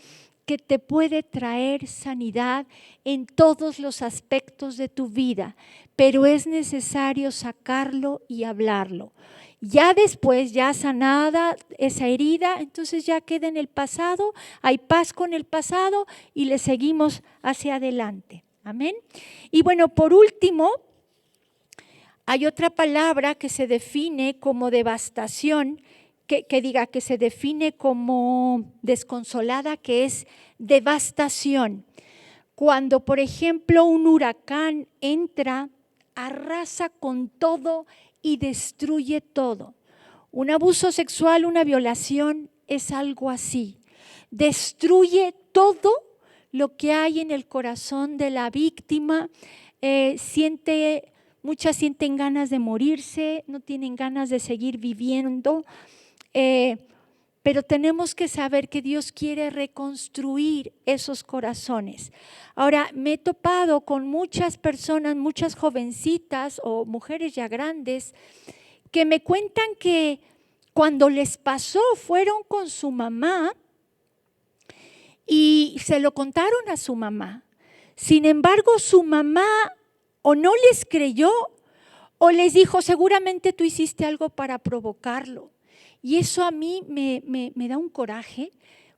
que te puede traer sanidad en todos los aspectos de tu vida, pero es necesario sacarlo y hablarlo. Ya después, ya sanada esa herida, entonces ya queda en el pasado, hay paz con el pasado y le seguimos hacia adelante. Amén. Y bueno, por último, hay otra palabra que se define como devastación, que se define como desconsolada, que es devastación. Cuando, por ejemplo, un huracán entra, arrasa con todo y destruye todo. Un abuso sexual, una violación es algo así. Destruye todo lo que hay en el corazón de la víctima. Muchas sienten ganas de morirse, no tienen ganas de seguir viviendo. Pero tenemos que saber que Dios quiere reconstruir esos corazones. Ahora, me he topado con muchas personas, muchas jovencitas o mujeres ya grandes, que me cuentan que cuando les pasó fueron con su mamá y se lo contaron a su mamá. Sin embargo, su mamá o no les creyó o les dijo, seguramente tú hiciste algo para provocarlo. Y eso a mí me da un coraje.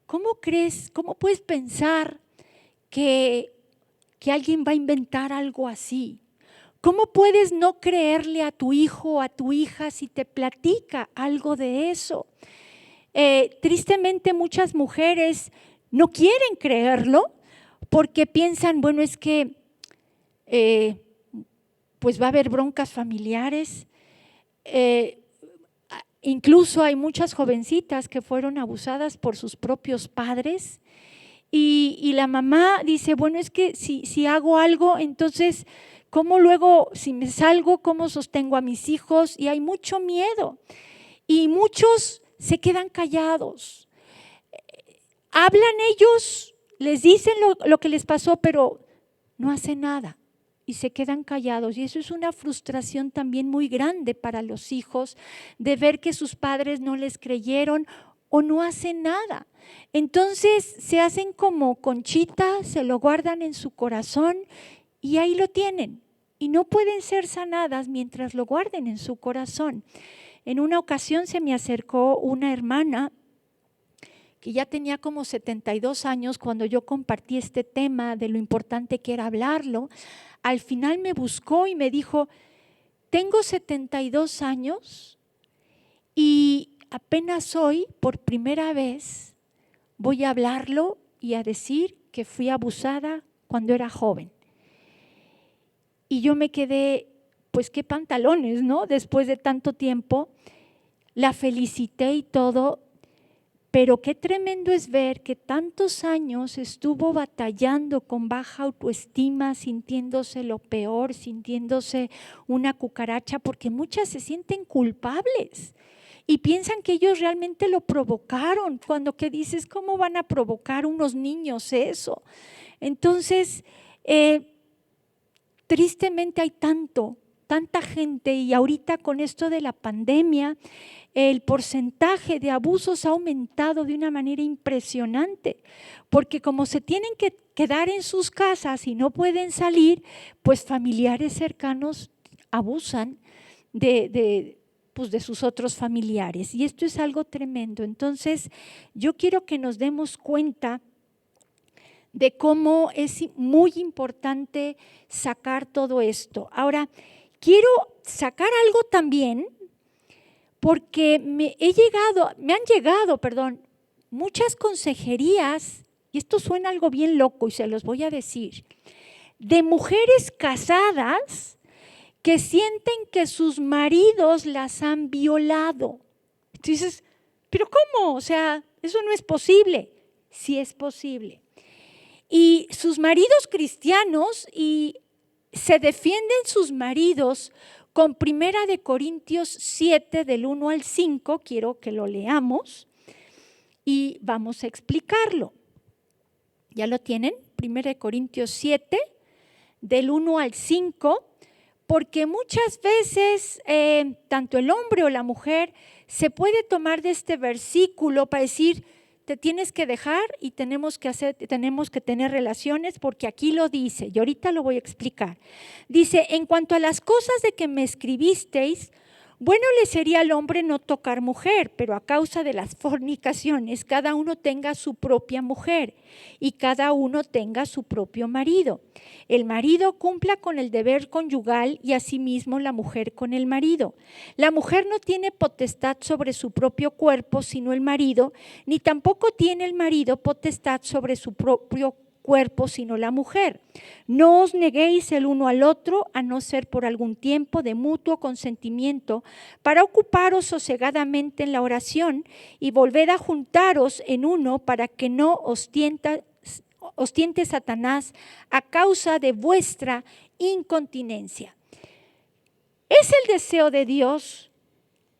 ¿Cómo crees, cómo puedes pensar que alguien va a inventar algo así? ¿Cómo puedes no creerle a tu hijo o a tu hija si te platica algo de eso? Tristemente muchas mujeres no quieren creerlo porque piensan, bueno, es que pues va a haber broncas familiares. Incluso hay muchas jovencitas que fueron abusadas por sus propios padres y la mamá dice, bueno, es que si hago algo, entonces, ¿cómo luego, si me salgo, cómo sostengo a mis hijos? Y hay mucho miedo y muchos se quedan callados. hablan ellos, les dicen lo que les pasó, pero no hacen nada y se quedan callados. Y eso es una frustración también muy grande para los hijos, de ver que sus padres no les creyeron o no hacen nada. Entonces se hacen como conchita, se lo guardan en su corazón y ahí lo tienen. Y no pueden ser sanadas mientras lo guarden en su corazón. En una ocasión se me acercó una hermana que ya tenía como 72 años cuando yo compartí este tema de lo importante que era hablarlo. Al final me buscó y me dijo, tengo 72 años y apenas hoy, por primera vez, voy a hablarlo y a decir que fui abusada cuando era joven. Y yo me quedé, pues qué pantalones, ¿no? Después de tanto tiempo, la felicité y todo, pero qué tremendo es ver que tantos años estuvo batallando con baja autoestima, sintiéndose lo peor, sintiéndose una cucaracha, porque muchas se sienten culpables y piensan que ellos realmente lo provocaron, cuando que dices, ¿cómo van a provocar unos niños eso? Entonces, tristemente hay tanta gente, y ahorita con esto de la pandemia, el porcentaje de abusos ha aumentado de una manera impresionante, porque como se tienen que quedar en sus casas y no pueden salir, pues familiares cercanos abusan de sus otros familiares, y esto es algo tremendo. Entonces yo quiero que nos demos cuenta de cómo es muy importante sacar todo esto. Ahora, quiero sacar algo también, porque me han llegado muchas consejerías, y esto suena algo bien loco y se los voy a decir, de mujeres casadas que sienten que sus maridos las han violado. Entonces, ¿pero cómo? O sea, eso no es posible. Sí es posible. Y sus maridos cristianos, y se defienden sus maridos con 1 Corintios 7 del 1 al 5, quiero que lo leamos y vamos a explicarlo. ¿Ya lo tienen? 1 Corintios 7 del 1 al 5, porque muchas veces tanto el hombre o la mujer se puede tomar de este versículo para decir, te tienes que dejar y tenemos que tener relaciones, porque aquí lo dice, y ahorita lo voy a explicar. Dice, en cuanto a las cosas de que me escribisteis, bueno le sería al hombre no tocar mujer, pero a causa de las fornicaciones, cada uno tenga su propia mujer y cada uno tenga su propio marido. El marido cumpla con el deber conyugal y asimismo la mujer con el marido. La mujer no tiene potestad sobre su propio cuerpo, sino el marido, ni tampoco tiene el marido potestad sobre su propio cuerpo, sino la mujer. No os neguéis el uno al otro, a no ser por algún tiempo de mutuo consentimiento, para ocuparos sosegadamente en la oración, y volved a juntaros en uno, para que no os tiente Satanás a causa de vuestra incontinencia. Es el deseo de Dios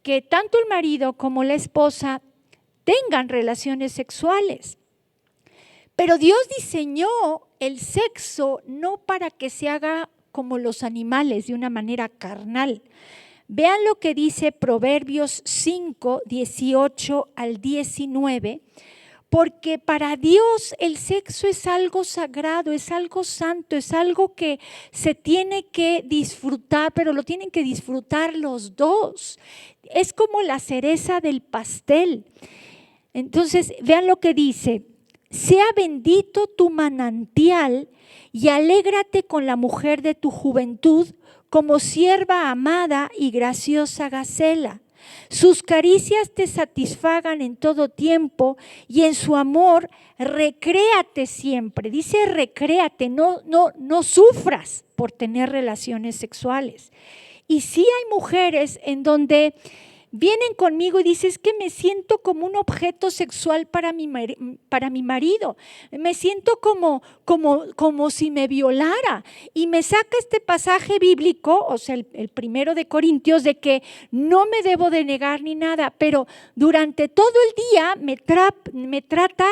que tanto el marido como la esposa tengan relaciones sexuales. Pero Dios diseñó el sexo no para que se haga como los animales, de una manera carnal. Vean lo que dice Proverbios 5, 18 al 19, porque para Dios el sexo es algo sagrado, es algo santo, es algo que se tiene que disfrutar, pero lo tienen que disfrutar los dos. Es como la cereza del pastel. Entonces, vean lo que dice. Sea bendito tu manantial y alégrate con la mujer de tu juventud, como sierva amada y graciosa gacela. Sus caricias te satisfagan en todo tiempo y en su amor recréate siempre. Dice recréate, no sufras por tener relaciones sexuales. Y sí hay mujeres en donde vienen conmigo y dicen, es que me siento como un objeto sexual para mi marido, me siento como si me violara. Y me saca este pasaje bíblico, o sea, el 1 de Corintios, de que no me debo de negar ni nada, pero durante todo el día me trata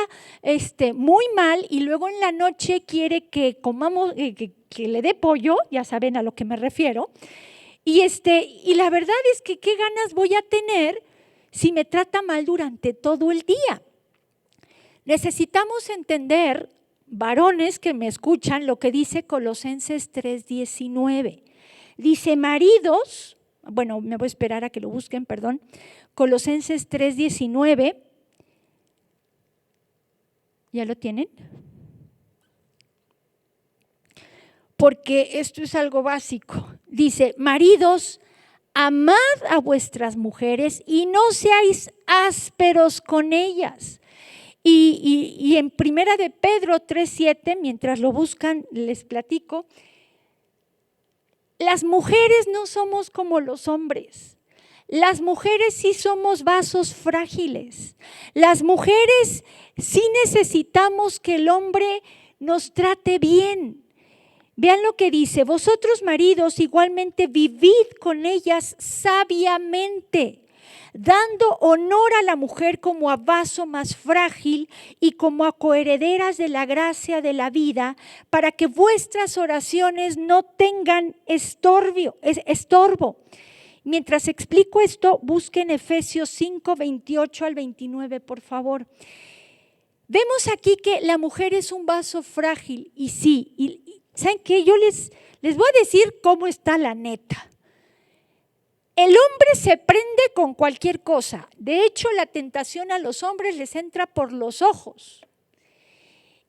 muy mal, y luego en la noche quiere que comamos, que le dé pollo, ya saben a lo que me refiero. Y la verdad es que qué ganas voy a tener si me trata mal durante todo el día. Necesitamos entender, varones que me escuchan, lo que dice Colosenses 3:19. Dice, maridos, bueno, me voy a esperar a que lo busquen, perdón. Colosenses 3:19. ¿Ya lo tienen? Porque esto es algo básico. Dice, maridos, amad a vuestras mujeres y no seáis ásperos con ellas. Y en 1 de Pedro 3:7, mientras lo buscan, les platico, las mujeres no somos como los hombres. Las mujeres sí somos vasos frágiles. Las mujeres sí necesitamos que el hombre nos trate bien. Vean lo que dice, vosotros maridos igualmente vivid con ellas sabiamente, dando honor a la mujer como a vaso más frágil y como a coherederas de la gracia de la vida, para que vuestras oraciones no tengan estorbo. Mientras explico esto, busquen Efesios 5:28 al 29, por favor. Vemos aquí que la mujer es un vaso frágil, y sí, ¿saben qué? Yo les voy a decir cómo está la neta. El hombre se prende con cualquier cosa. De hecho, la tentación a los hombres les entra por los ojos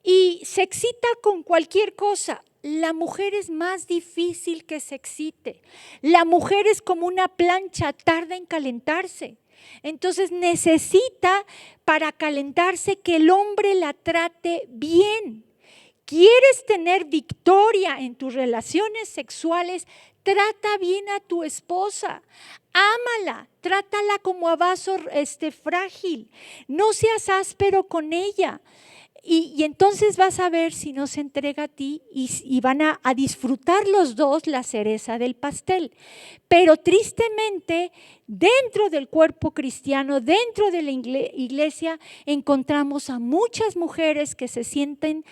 y se excita con cualquier cosa. La mujer es más difícil que se excite. La mujer es como una plancha, tarda en calentarse. Entonces necesita, para calentarse, que el hombre la trate bien. ¿Quieres tener victoria en tus relaciones sexuales? Trata bien a tu esposa, ámala, trátala como a vaso frágil, no seas áspero con ella. Y entonces vas a ver si no se entrega a ti y van a disfrutar los dos la cereza del pastel. Pero tristemente, dentro del cuerpo cristiano, dentro de la iglesia, encontramos a muchas mujeres que se sienten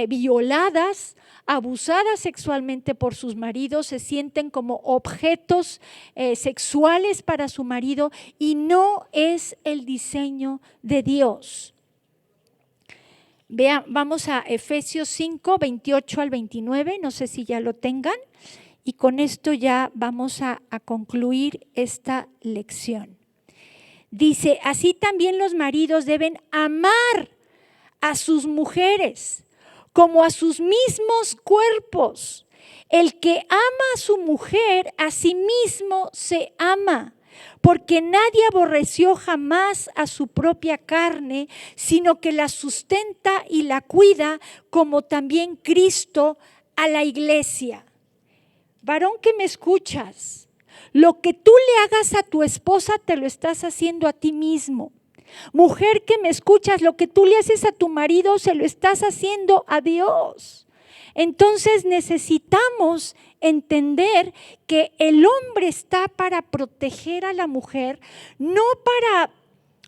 violadas, abusadas sexualmente por sus maridos, se sienten como objetos sexuales para su marido, y no es el diseño de Dios. Vean, vamos a Efesios 5:28 al 29, no sé si ya lo tengan, y con esto ya vamos a concluir esta lección. Dice, así también los maridos deben amar a sus mujeres como a sus mismos cuerpos. El que ama a su mujer, a sí mismo se ama, porque nadie aborreció jamás a su propia carne, sino que la sustenta y la cuida, como también Cristo a la iglesia. Varón que me escuchas, lo que tú le hagas a tu esposa te lo estás haciendo a ti mismo. Mujer que me escuchas, lo que tú le haces a tu marido se lo estás haciendo a Dios. Entonces necesitamos entender que el hombre está para proteger a la mujer, no para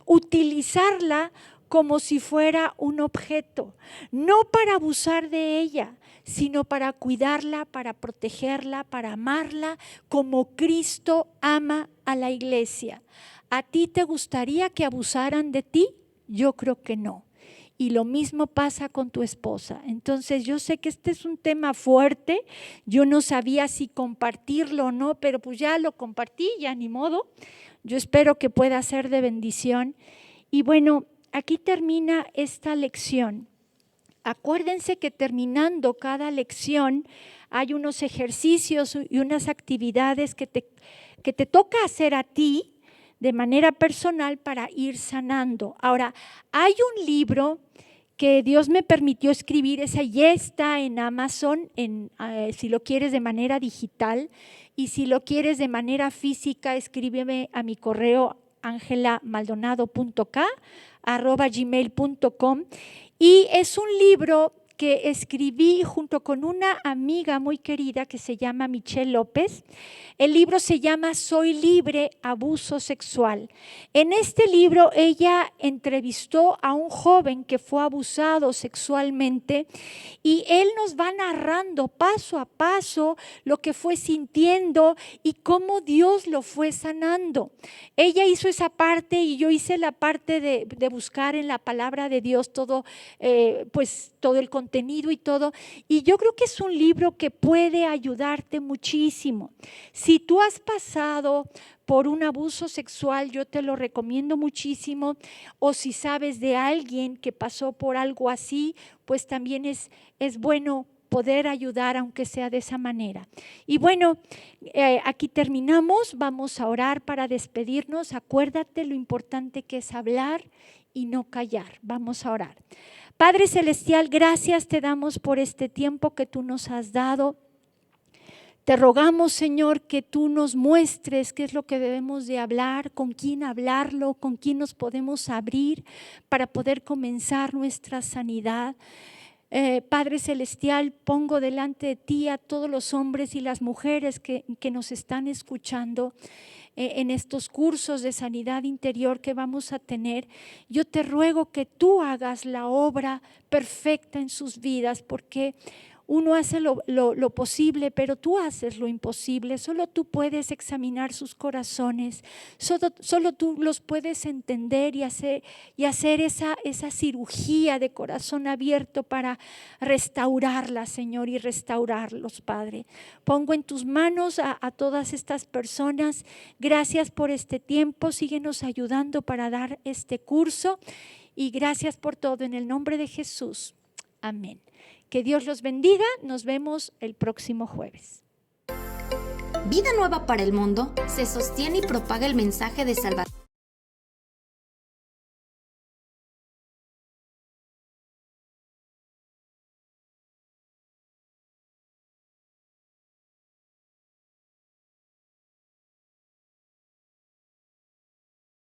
utilizarla como si fuera un objeto, no para abusar de ella, sino para cuidarla, para protegerla, para amarla como Cristo ama a la iglesia. ¿A ti te gustaría que abusaran de ti? Yo creo que no. Y lo mismo pasa con tu esposa. Entonces yo sé que este es un tema fuerte, yo no sabía si compartirlo o no, pero pues ya lo compartí, ya ni modo. Yo espero que pueda ser de bendición. Y bueno, aquí termina esta lección. Acuérdense que terminando cada lección hay unos ejercicios y unas actividades que te toca hacer a ti de manera personal para ir sanando. Ahora, hay un libro que Dios me permitió escribir. Esa ya está en Amazon, si lo quieres de manera digital, y si lo quieres de manera física, escríbeme a mi correo angelamaldonado.k@gmail.com. Y es un libro que escribí junto con una amiga muy querida que se llama Michelle López. El libro se llama Soy libre, abuso sexual. En este libro ella entrevistó a un joven que fue abusado sexualmente y él nos va narrando paso a paso lo que fue sintiendo y cómo Dios lo fue sanando. Ella hizo esa parte y yo hice la parte de buscar en la palabra de Dios todo, pues todo el contenido y todo. Y yo creo que es un libro que puede ayudarte muchísimo. Si tú has pasado por un abuso sexual, yo te lo recomiendo muchísimo. O si sabes de alguien que pasó por algo así, pues también es bueno poder ayudar, aunque sea de esa manera. Y bueno, aquí terminamos. Vamos a orar para despedirnos. Acuérdate lo importante que es hablar y no callar. Vamos a orar. Padre Celestial, gracias te damos por este tiempo que tú nos has dado. Te rogamos, Señor, que tú nos muestres qué es lo que debemos de hablar, con quién hablarlo, con quién nos podemos abrir para poder comenzar nuestra sanidad. Padre Celestial, pongo delante de ti a todos los hombres y las mujeres que nos están escuchando en estos cursos de sanidad interior que vamos a tener. Yo te ruego que tú hagas la obra perfecta en sus vidas, porque uno hace lo posible, pero tú haces lo imposible. Solo tú puedes examinar sus corazones, solo tú los puedes entender y hacer esa cirugía de corazón abierto para restaurarla, Señor, y restaurarlos, Padre. Pongo en tus manos a todas estas personas. Gracias por este tiempo, síguenos ayudando para dar este curso y gracias por todo en el nombre de Jesús. Amén. Que Dios los bendiga. Nos vemos el próximo jueves. Vida Nueva para el Mundo se sostiene y propaga el mensaje de salvación